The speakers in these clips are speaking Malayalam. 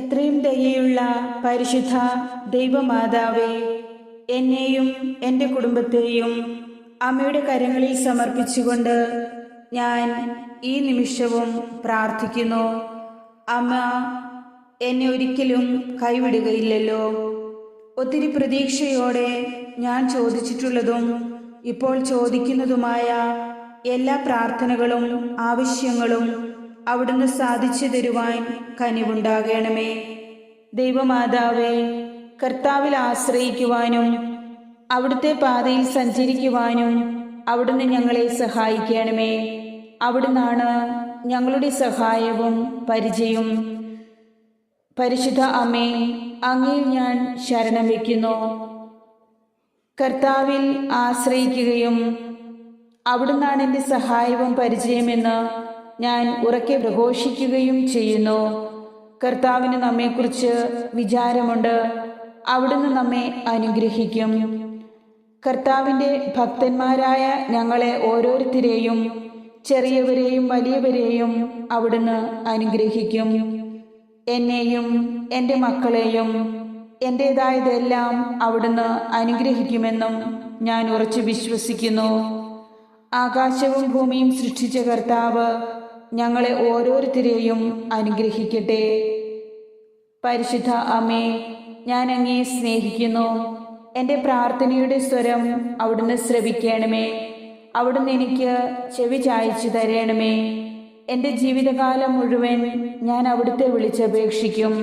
എത്രയും ദയയുള്ള പരിശുദ്ധ ദൈവമാതാവേ, എന്നെയും എൻ്റെ കുടുംബത്തെയും അമ്മയുടെ കരങ്ങളിൽ സമർപ്പിച്ചുകൊണ്ട് ഞാൻ ഈ നിമിഷവും പ്രാർത്ഥിക്കുന്നു. അമ്മ എന്നെ ഒരിക്കലും കൈവിടുകയില്ലല്ലോ. ഒത്തിരി പ്രതീക്ഷയോടെ ഞാൻ ചോദിച്ചിട്ടുള്ളതും ഇപ്പോൾ ചോദിക്കുന്നതുമായ എല്ലാ പ്രാർത്ഥനകളും ആവശ്യങ്ങളും അവിടുന്ന് സാധിച്ചു തരുവാൻ കനിവുണ്ടാകണമേ. ദൈവമാതാവേ, കർത്താവിൽ ആശ്രയിക്കുവാനും അവിടുത്തെ പാതയിൽ സഞ്ചരിക്കുവാനും അവിടുന്ന് ഞങ്ങളെ സഹായിക്കണമേ. അവിടുന്നാണ് ഞങ്ങളുടെ സഹായവും പരിചയവും. പരിശുദ്ധ അമ്മേ, അങ്ങയിൽ ഞാൻ ശരണം വയ്ക്കുന്നു. കർത്താവിൽ ആശ്രയിക്കുകയും അവിടുന്നാണ് എൻ്റെ സഹായവും പരിചയമെന്ന് ഞാൻ ഉറക്കെ പ്രഘോഷിക്കുകയും ചെയ്യുന്നു. കർത്താവിന് നമ്മെക്കുറിച്ച് വിചാരമുണ്ട്. അവിടുന്ന് നമ്മെ അനുഗ്രഹിക്കും. കർത്താവിൻ്റെ ഭക്തന്മാരായ ഞങ്ങളെ ഓരോരുത്തരെയും, ചെറിയവരെയും വലിയവരെയും അവിടുന്ന് അനുഗ്രഹിക്കും. എന്നെയും എൻ്റെ മക്കളെയും എൻ്റേതായതെല്ലാം അവിടുന്ന് അനുഗ്രഹിക്കുമെന്നും ഞാൻ ഉറച്ചു വിശ്വസിക്കുന്നു. ആകാശവും ഭൂമിയും സൃഷ്ടിച്ച കർത്താവ് ഞങ്ങളെ ഓരോരുത്തരെയും അനുഗ്രഹിക്കട്ടെ. പരിശുദ്ധ അമ്മേ, ഞാൻ അങ്ങേ സ്നേഹിക്കുന്നു. എൻ്റെ പ്രാർത്ഥനയുടെ സ്വരം അവിടുന്ന് ശ്രവിക്കണമേ. അവിടുന്ന് എനിക്ക് ചെവി ചായ്ച്ചു തരണമേ. എൻ്റെ ജീവിതകാലം മുഴുവൻ ഞാൻ അവിടുത്തെ വിളിച്ചപേക്ഷിക്കും.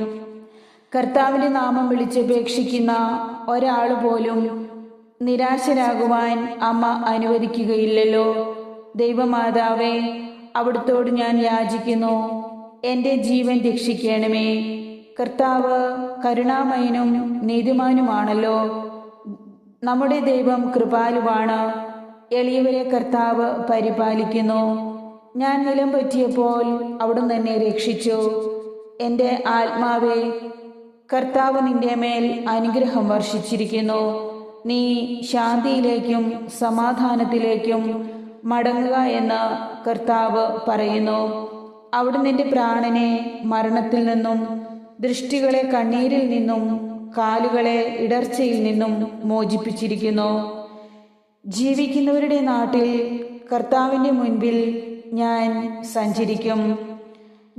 കർത്താവിൻ്റെ നാമം വിളിച്ചപേക്ഷിക്കുന്ന ഒരാൾ പോലും നിരാശരാകുവാൻ അമ്മ അനുവദിക്കുകയില്ലല്ലോ. ദൈവമാതാവേ, അവിടുത്തോട് ഞാൻ യാചിക്കുന്നു. എൻ്റെ ജീവൻ രക്ഷിക്കണമേ. കർത്താവ് കരുണാമയനും നീതിമാനുമാണല്ലോ. നമ്മുടെ ദൈവം കൃപാലുവാണ്. എളിയവരെ കർത്താവ് പരിപാലിക്കുന്നു. ഞാൻ നിലം പറ്റിയപ്പോൾ അവിടുന്ന് എന്നെ രക്ഷിച്ചു. എൻ്റെ ആത്മാവേ, കർത്താവ് നിന്റെ മേൽ അനുഗ്രഹം വർഷിച്ചിരിക്കുന്നു. നീ ശാന്തിയിലേക്കും സമാധാനത്തിലേക്കും മടങ്ങുക എന്ന് കർത്താവ് പറയുന്നു. അവിടുന്ന് നിന്റെ പ്രാണനെ മരണത്തിൽ നിന്നും, ദൃഷ്ടികളെ കണ്ണീരിൽ നിന്നും, കാലുകളെ ഇടർച്ചയിൽ നിന്നും മോചിപ്പിച്ചിരിക്കുന്നു. ജീവിക്കുന്നവരുടെ നാട്ടിൽ കർത്താവിൻ്റെ മുൻപിൽ ഞാൻ സഞ്ചരിക്കും.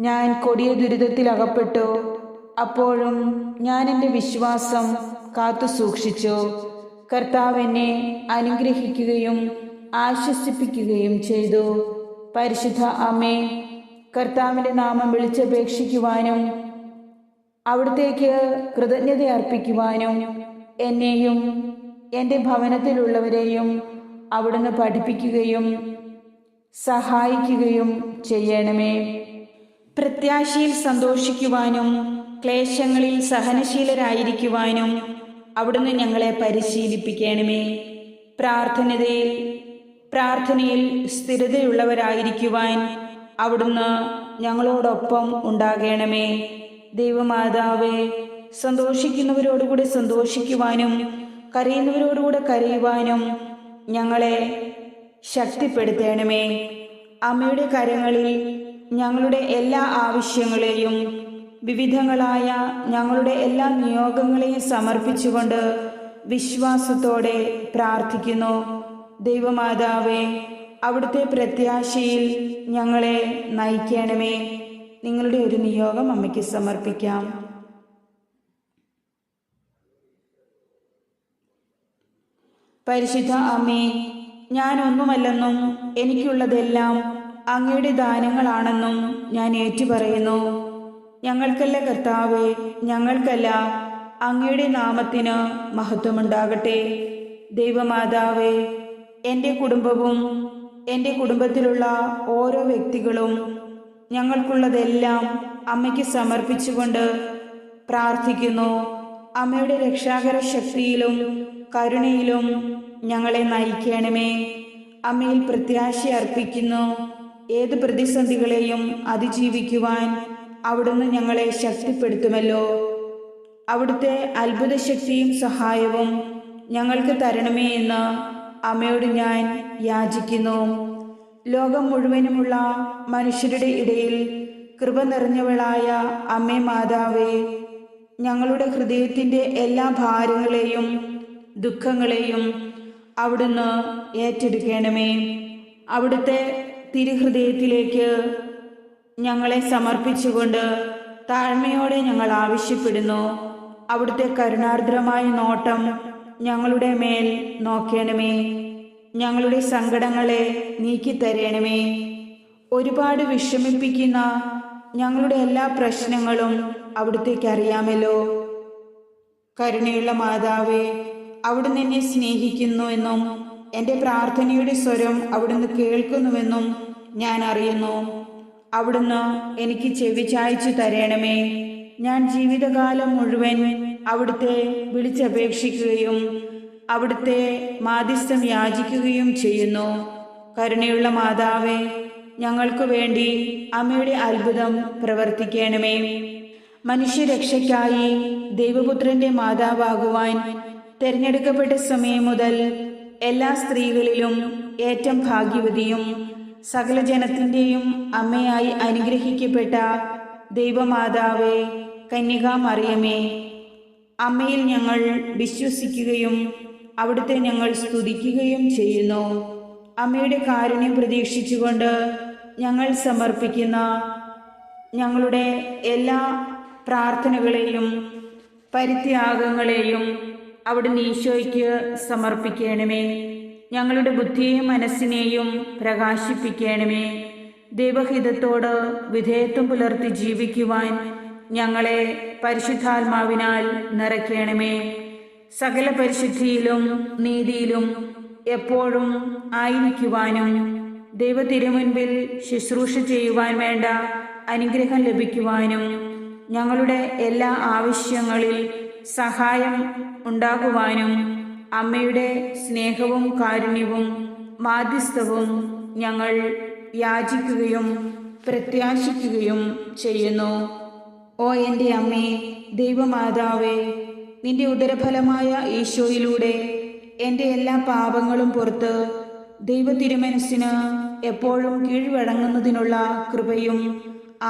ഞാൻ കൊടിയ ദുരിതത്തിൽ അകപ്പെട്ടു. അപ്പോഴും ഞാൻ എൻ്റെ വിശ്വാസം കാത്തു സൂക്ഷിച്ചു. കർത്താവ് എന്നെ അനുഗ്രഹിക്കുകയും ആശ്വസിപ്പിക്കുകയും ചെയ്തു. പരിശുദ്ധ അമ്മേ, കർത്താവിൻ്റെ നാമം വിളിച്ചപേക്ഷിക്കുവാനും അവിടുത്തേക്ക് കൃതജ്ഞത അർപ്പിക്കുവാനും എന്നെയും എൻ്റെ ഭവനത്തിലുള്ളവരെയും അവിടുന്ന് പഠിപ്പിക്കുകയും സഹായിക്കുകയും ചെയ്യണമേ. പ്രത്യാശയിൽ സന്തോഷിക്കുവാനും ക്ലേശങ്ങളിൽ സഹനശീലരായിരിക്കുവാനും അവിടുന്ന് ഞങ്ങളെ പരിശീലിപ്പിക്കണമേ. പ്രാർത്ഥനയിൽ സ്ഥിരതയുള്ളവരായിരിക്കുവാൻ അവിടുന്ന് ഞങ്ങളോടൊപ്പം ഉണ്ടാകണമേ. ദൈവമാതാവേ, സന്തോഷിക്കുന്നവരോടുകൂടെ സന്തോഷിക്കുവാനും കരയുന്നവരോടുകൂടെ കരയുവാനും ഞങ്ങളെ ശക്തിപ്പെടുത്തണമേ. അമ്മയുടെ കരങ്ങളിൽ ഞങ്ങളുടെ എല്ലാ ആവശ്യങ്ങളെയും വിവിധങ്ങളായ ഞങ്ങളുടെ എല്ലാ നിയോഗങ്ങളെയും സമർപ്പിച്ചുകൊണ്ട് വിശ്വാസത്തോടെ പ്രാർത്ഥിക്കുന്നു. ദൈവമാതാവേ, അവിടുത്തെ പ്രത്യാശയിൽ ഞങ്ങളെ നയിക്കണമേ. നിങ്ങളുടെ ഒരു നിയോഗം അമ്മയ്ക്ക് സമർപ്പിക്കാം. പരിശുദ്ധ അമ്മേ, ഞാനൊന്നുമല്ലെന്നും എനിക്കുള്ളതെല്ലാം അങ്ങയുടെ ദാനങ്ങളാണെന്നും ഞാൻ ഏറ്റുപറയുന്നു. ഞങ്ങൾക്കല്ല കർത്താവേ, ഞങ്ങൾക്കല്ല, അങ്ങയുടെ നാമത്തിന് മഹത്വമുണ്ടാകട്ടെ. ദൈവമാതാവേ, എൻ്റെ കുടുംബവും എൻ്റെ കുടുംബത്തിലുള്ള ഓരോ വ്യക്തികളും ഞങ്ങൾക്കുള്ളതെല്ലാം അമ്മയ്ക്ക് സമർപ്പിച്ചുകൊണ്ട് പ്രാർത്ഥിക്കുന്നു. അമ്മയുടെ രക്ഷാകര ശക്തിയിലും കരുണയിലും ഞങ്ങളെ നയിക്കണമേ. അമ്മയിൽ പ്രത്യാശ അർപ്പിക്കുന്നു. ഏത് പ്രതിസന്ധികളെയും അതിജീവിക്കുവാൻ അവിടുന്ന് ഞങ്ങളെ ശക്തിപ്പെടുത്തുമല്ലോ. അവിടുത്തെ അത്ഭുത ശക്തിയും സഹായവും ഞങ്ങൾക്ക് തരണമേ എന്ന് അമ്മയോട് ഞാൻ യാചിക്കുന്നു. ലോകം മുഴുവനുമുള്ള മനുഷ്യരുടെ ഇടയിൽ കൃപ നിറഞ്ഞവളായ അമ്മേ മാതാവേ, ഞങ്ങളുടെ ഹൃദയത്തിൻ്റെ എല്ലാ ഭാരങ്ങളെയും ദുഃഖങ്ങളെയും അവിടുന്ന് ഏറ്റെടുക്കണമേ. അവിടുത്തെ തിരുഹൃദയത്തിലേക്ക് ഞങ്ങളെ സമർപ്പിച്ചുകൊണ്ട് താഴ്മയോടെ ഞങ്ങൾ ആവശ്യപ്പെടുന്നു. അവിടുത്തെ കരുണാർദ്രമായ നോട്ടം ഞങ്ങളുടെ മേൽ നോക്കണമേ. ഞങ്ങളുടെ സങ്കടങ്ങളെ നീക്കിത്തരണമേ. ഒരുപാട് വിഷമിപ്പിക്കുന്ന ഞങ്ങളുടെ എല്ലാ പ്രശ്നങ്ങളും അവിടുത്തേക്ക് അറിയാമല്ലോ. കരുണയുള്ള മാതാവേ, അവിടുന്ന് എന്നെ സ്നേഹിക്കുന്നുവെന്നും എൻ്റെ പ്രാർത്ഥനയുടെ സ്വരം അവിടുന്ന് കേൾക്കുന്നുവെന്നും ഞാൻ അറിയുന്നു. അവിടുന്ന് എനിക്ക് ചെവി ചായ്ച്ചു തരണമേ. ഞാൻ ജീവിതകാലം മുഴുവൻ അവിടുത്തെ വിളിച്ചപേക്ഷിക്കുകയും അവിടുത്തെ മാധ്യസ്ഥം യാചിക്കുകയും ചെയ്യുന്നു. കരുണയുള്ള മാതാവേ, ഞങ്ങൾക്ക് വേണ്ടി അമ്മയുടെ അത്ഭുതം പ്രവർത്തിക്കണമേ. മനുഷ്യരക്ഷയ്ക്കായി ദൈവപുത്രന്റെ മാതാവാകുവാൻ തിരഞ്ഞെടുക്കപ്പെട്ട സമയം മുതൽ എല്ലാ സ്ത്രീകളിലും ഏറ്റവും ഭാഗ്യവതിയും സകല ജനത്തിൻ്റെയും അമ്മയായി അനുഗ്രഹിക്കപ്പെട്ട ദൈവമാതാവേ, കന്യകാമറിയമേ, അമ്മയിൽ ഞങ്ങൾ വിശ്വസിക്കുകയും അവിടുത്തെ ഞങ്ങൾ സ്തുതിക്കുകയും ചെയ്യുന്നു. അമ്മയുടെ കാരുണ്യം പ്രതീക്ഷിച്ചുകൊണ്ട് ഞങ്ങൾ സമർപ്പിക്കുന്ന ഞങ്ങളുടെ എല്ലാ പ്രാർത്ഥനകളെയും പരിത്യാഗങ്ങളെയും അവിടുന്ന് ഈശോയ്ക്ക് സമർപ്പിക്കണമേ. ഞങ്ങളുടെ ബുദ്ധിയെയും മനസ്സിനെയും പ്രകാശിപ്പിക്കണമേ. ദൈവഹിതത്തോട് വിധേയത്വം പുലർത്തി ജീവിക്കുവാൻ ഞങ്ങളെ പരിശുദ്ധാത്മാവിനാൽ നിറയ്ക്കണമേ. സകല പരിശുദ്ധിയിലും നീതിയിലും എപ്പോഴും ആയിരിക്കുവാനും ദൈവത്തിരുമുൻപിൽ ശുശ്രൂഷ ചെയ്യുവാൻ വേണ്ട അനുഗ്രഹം ലഭിക്കുവാനും ഞങ്ങളുടെ എല്ലാ ആവശ്യങ്ങളിൽ സഹായം ഉണ്ടാകുവാനും അമ്മയുടെ സ്നേഹവും കാരുണ്യവും മാധ്യസ്ഥവും ഞങ്ങൾ യാചിക്കുകയും പ്രത്യാശിക്കുകയും ചെയ്യുന്നു. ഓ എൻ്റെ അമ്മേ, ദൈവമാതാവേ, നിന്റെ ഉദരഫലമായ ഈശോയിലൂടെ എൻ്റെ എല്ലാ പാപങ്ങളും പുറത്ത് ദൈവത്തിരുമനസ്സിന് എപ്പോഴും കീഴ്വഴങ്ങുന്നതിനുള്ള കൃപയും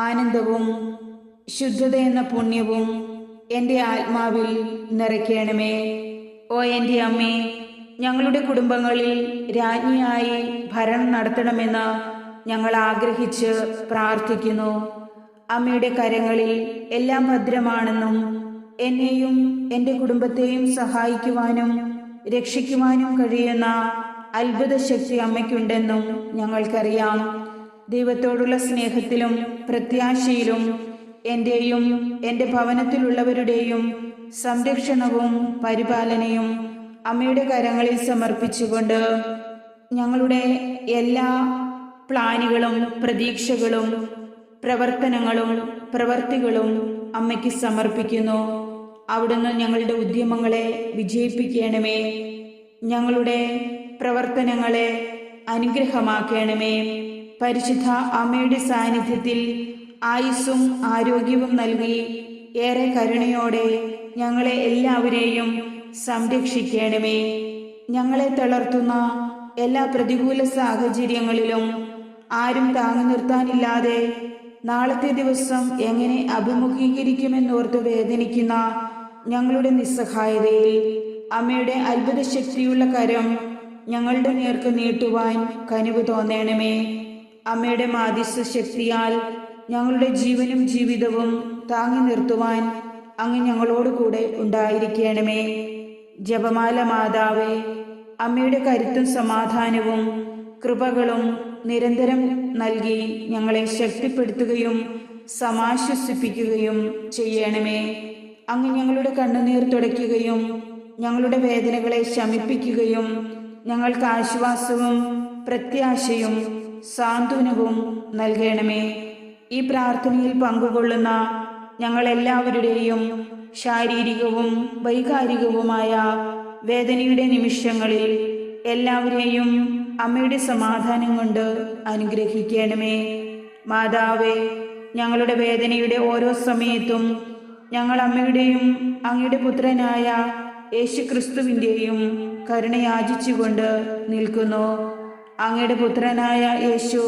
ആനന്ദവും ശുദ്ധത എന്ന പുണ്യവും എൻ്റെ ആത്മാവിൽ നിറയ്ക്കണമേ. ഓ എൻ്റെ അമ്മേ, ഞങ്ങളുടെ കുടുംബങ്ങളിൽ രാജ്ഞിയായി ഭരണം നടത്തണമെന്ന് ഞങ്ങൾ ആഗ്രഹിച്ച് പ്രാർത്ഥിക്കുന്നു. അമ്മയുടെ കരങ്ങളിൽ എല്ലാം ഭദ്രമാണെന്നും എന്നെയും എൻ്റെ കുടുംബത്തെയും സഹായിക്കുവാനും രക്ഷിക്കുവാനും കഴിയുന്ന അത്ഭുത ശക്തി അമ്മയ്ക്കുണ്ടെന്നും ഞങ്ങൾക്കറിയാം. ദൈവത്തോടുള്ള സ്നേഹത്തിലും പ്രത്യാശയിലും എൻ്റെയും എൻ്റെ ഭവനത്തിലുള്ളവരുടെയും സംരക്ഷണവും പരിപാലനയും അമ്മയുടെ കരങ്ങളിൽ സമർപ്പിച്ചുകൊണ്ട് ഞങ്ങളുടെ എല്ലാ പ്ലാനുകളും പ്രതീക്ഷകളും പ്രവർത്തനങ്ങളും പ്രവർത്തികളും അമ്മയ്ക്ക് സമർപ്പിക്കുന്നു. അവിടുന്ന് ഞങ്ങളുടെ ഉദ്യമങ്ങളെ വിജയിപ്പിക്കണമേ. ഞങ്ങളുടെ പ്രവർത്തനങ്ങളെ അനുഗ്രഹമാക്കണമേ. പരിശുദ്ധ അമ്മയുടെ സാന്നിധ്യത്തിൽ ആയുസ്സും ആരോഗ്യവും നൽകി ഏറെ കരുണയോടെ ഞങ്ങളെ എല്ലാവരെയും സംരക്ഷിക്കണമേ. ഞങ്ങളെ തളർത്തുന്ന എല്ലാ പ്രതികൂല സാഹചര്യങ്ങളിലും ആരും താങ്ങി നിർത്താനില്ലാതെ നാളത്തെ ദിവസം എങ്ങനെ അഭിമുഖീകരിക്കുമെന്നോർത്ത് വേദനിക്കുന്ന ഞങ്ങളുടെ നിസ്സഹായതയിൽ അമ്മയുടെ അത്ഭുത ശക്തിയുള്ള കരം ഞങ്ങളുടെ നേർക്ക് നീട്ടുവാൻ കനിവ് തോന്നണമേ. അമ്മയുടെ മാധ്യസ്ഥ ശക്തിയാൽ ഞങ്ങളുടെ ജീവനും ജീവിതവും താങ്ങി നിർത്തുവാൻ അങ്ങ് ഞങ്ങളോട് കൂടെ ഉണ്ടായിരിക്കണമേ. ജപമാല മാതാവേ, അമ്മയുടെ കരുത്തും സമാധാനവും കൃപകളും നിരന്തരം നൽകി ഞങ്ങളെ ശക്തിപ്പെടുത്തുകയും സമാശ്വസിപ്പിക്കുകയും ചെയ്യണമേ. അങ്ങ് ഞങ്ങളുടെ കണ്ണുനീർ തുടയ്ക്കുകയും ഞങ്ങളുടെ വേദനകളെ ശമിപ്പിക്കുകയും ഞങ്ങൾക്ക് ആശ്വാസവും പ്രത്യാശയും സാന്ത്വനവും നൽകണമേ. ഈ പ്രാർത്ഥനയിൽ പങ്കുകൊള്ളുന്ന ഞങ്ങളെല്ലാവരുടെയും ശാരീരികവും വൈകാരികവുമായ വേദനയുടെ നിമിഷങ്ങളിൽ എല്ലാവരെയും അമ്മയുടെ സമാധാനം കൊണ്ട് അനുഗ്രഹിക്കണമേ. മാതാവേ, ഞങ്ങളുടെ വേദനയുടെ ഓരോ സമയത്തും ഞങ്ങൾ അമ്മയുടെയും അങ്ങയുടെ പുത്രനായ യേശുക്രിസ്തുവിൻ്റെയും കരുണ യാചിച്ചുകൊണ്ട് നിൽക്കുന്നു. അങ്ങയുടെ പുത്രനായ യേശു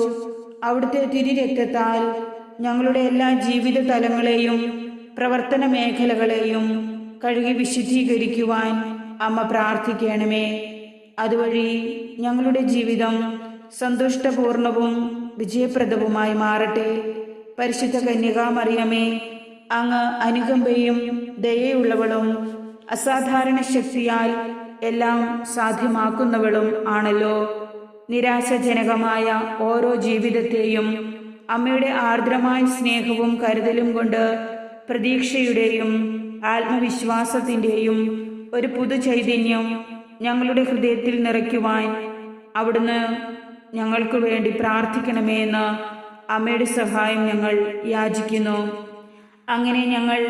അവിടുത്തെ തിരുരക്തത്താൽ ഞങ്ങളുടെ എല്ലാ ജീവിത തലങ്ങളെയും പ്രവർത്തന മേഖലകളെയും കഴുകി വിശുദ്ധീകരിക്കുവാൻ അമ്മ പ്രാർത്ഥിക്കണമേ. അതുവഴി ഞങ്ങളുടെ ജീവിതം സന്തുഷ്ടപൂർണവും വിജയപ്രദവുമായി മാറട്ടെ. പരിശുദ്ധ കന്യകാമറിയമേ, അങ്ങ് അനുകമ്പയും ദയയുള്ളവളും അസാധാരണ ശക്തിയാൽ എല്ലാം സാധ്യമാക്കുന്നവളും ആണല്ലോ. നിരാശാജനകമായ ഓരോ ജീവിതത്തെയും അമ്മയുടെ ആർദ്രമായ സ്നേഹവും കരുതലും കൊണ്ട് പ്രതീക്ഷയുടെയും ആത്മവിശ്വാസത്തിൻ്റെയും ഒരു പുതുചൈതന്യം ഞങ്ങളുടെ ഹൃദയത്തിൽ നിറയ്ക്കുവാൻ അവിടുന്ന് ഞങ്ങൾക്ക് വേണ്ടി പ്രാർത്ഥിക്കണമേ എന്ന് അമ്മയുടെ സഹായം ഞങ്ങൾ യാചിക്കുന്നു. അങ്ങനെ ഞങ്ങൾ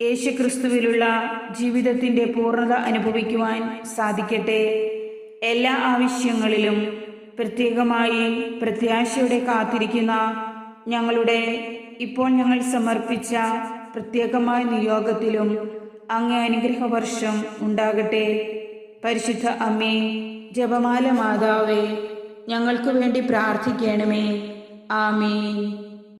യേശുക്രിസ്തുവിലുള്ള ജീവിതത്തിൻ്റെ പൂർണ്ണത അനുഭവിക്കുവാൻ സാധിക്കട്ടെ. എല്ലാ ആവശ്യങ്ങളിലും പ്രത്യേകമായി പ്രത്യാശയോടെ കാത്തിരിക്കുന്ന ഞങ്ങളുടെ ഇപ്പോൾ ഞങ്ങൾ സമർപ്പിച്ച പ്രത്യേകമായ നിയോഗത്തിലും അങ്ങേ അനുഗ്രഹവർഷം ഉണ്ടാകട്ടെ. പരിശുദ്ധ അമ്മേ, ജപമാല മാതാവേ, ഞങ്ങൾക്ക് വേണ്ടി പ്രാർത്ഥിക്കണമേ. ആമേൻ.